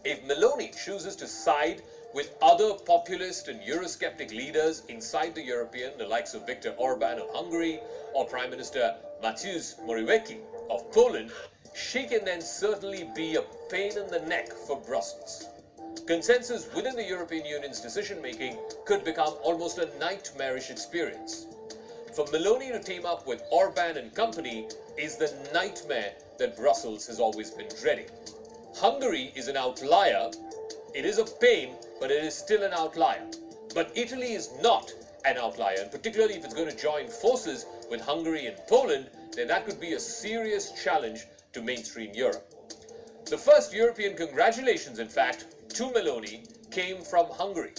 If Meloni chooses to side with other populist and Eurosceptic leaders inside the European, the likes of Viktor Orban of Hungary or Prime Minister Mateusz Morawiecki of Poland, she can then certainly be a pain in the neck for Brussels. Consensus within the European Union's decision-making could become almost a nightmarish experience. For Meloni to team up with Orban and company is the nightmare that Brussels has always been dreading. Hungary is an outlier. It is a pain, but it is still an outlier. But Italy is not an outlier, and particularly if it's going to join forces with Hungary and Poland, then that could be a serious challenge to mainstream Europe. The first European congratulations, in fact, to Meloni came from Hungary.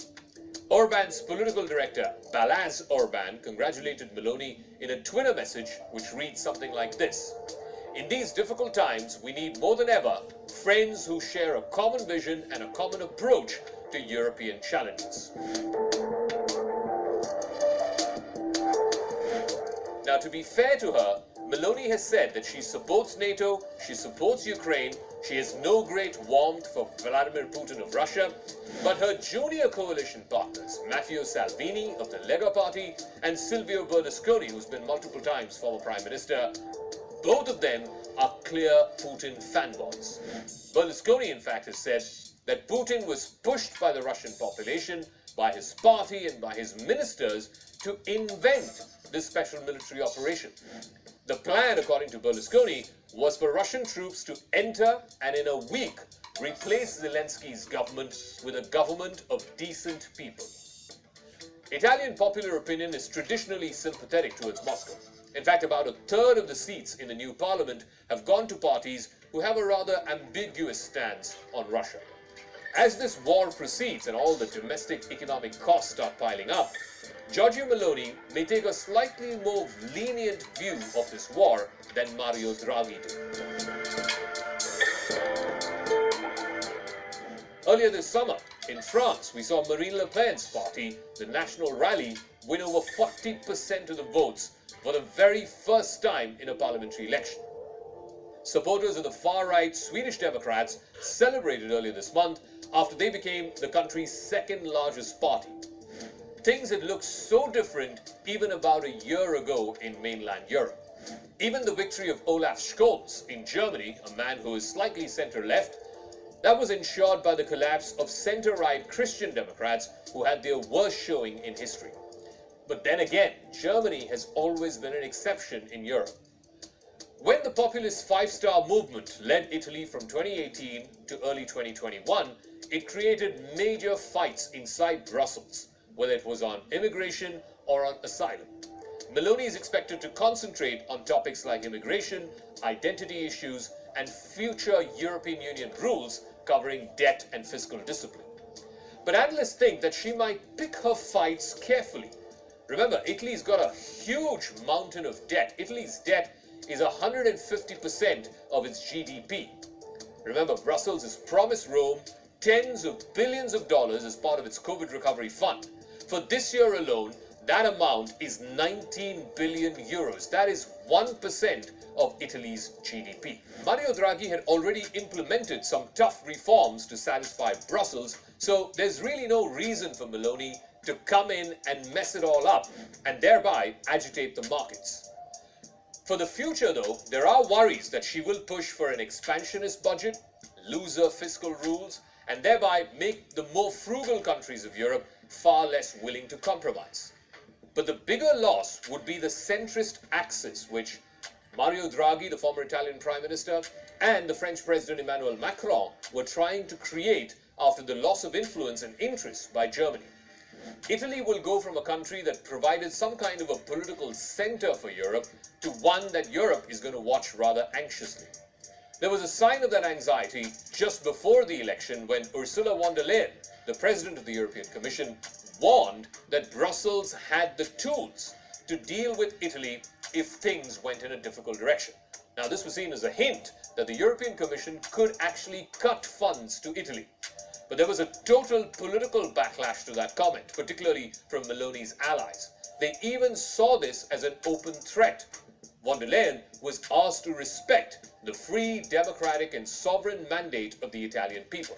Orban's political director, Balázs Orban, congratulated Meloni in a Twitter message which reads something like this: "In these difficult times, we need more than ever friends who share a common vision and a common approach to European challenges." Now, to be fair to her, Meloni has said that she supports NATO, she supports Ukraine, she has no great warmth for Vladimir Putin of Russia, but her junior coalition partners, Matteo Salvini of the Lega Party and Silvio Berlusconi, who's been multiple times former Prime Minister, both of them are clear Putin fanboys. Berlusconi, in fact, has said that Putin was pushed by the Russian population, by his party and by his ministers to invent this special military operation. The plan, according to Berlusconi, was for Russian troops to enter and in a week replace Zelensky's government with a government of decent people. Italian popular opinion is traditionally sympathetic towards Moscow. In fact, about a third of the seats in the new parliament have gone to parties who have a rather ambiguous stance on Russia. As this war proceeds and all the domestic economic costs start piling up, Giorgia Meloni may take a slightly more lenient view of this war than Mario Draghi did. Earlier this summer, in France, we saw Marine Le Pen's party, the National Rally, win over 40% of the votes for the very first time in a parliamentary election. Supporters of the far-right Swedish Democrats celebrated earlier this month after they became the country's second largest party. Things had looked so different even about a year ago in mainland Europe. Even the victory of Olaf Scholz in Germany, a man who is slightly center-left, that was ensured by the collapse of center-right Christian Democrats who had their worst showing in history. But then again, Germany has always been an exception in Europe. When the populist five-star movement led Italy from 2018 to early 2021, it created major fights inside Brussels, whether it was on immigration or on asylum. Meloni is expected to concentrate on topics like immigration, identity issues, and future European Union rules covering debt and fiscal discipline. But analysts think that she might pick her fights carefully. Remember, Italy's got a huge mountain of debt. Italy's debt is 150% of its GDP. Remember, Brussels has promised Rome tens of billions of dollars as part of its COVID recovery fund. For this year alone, that amount is 19 billion euros. That is 1% of Italy's GDP. Mario Draghi had already implemented some tough reforms to satisfy Brussels, so there's really no reason for Meloni to come in and mess it all up and thereby agitate the markets. For the future, though, there are worries that she will push for an expansionist budget, looser fiscal rules, and thereby make the more frugal countries of Europe far less willing to compromise. But the bigger loss would be the centrist axis, which Mario Draghi, the former Italian Prime Minister, and the French President Emmanuel Macron were trying to create after the loss of influence and interest by Germany. Italy will go from a country that provided some kind of a political center for Europe to one that Europe is going to watch rather anxiously. There was a sign of that anxiety just before the election when Ursula von der Leyen, the President of the European Commission, warned that Brussels had the tools to deal with Italy if things went in a difficult direction. Now, this was seen as a hint that the European Commission could actually cut funds to Italy. But there was a total political backlash to that comment, particularly from Meloni's allies. They even saw this as an open threat. Von der Leyen was asked to respect the free, democratic and sovereign mandate of the Italian people.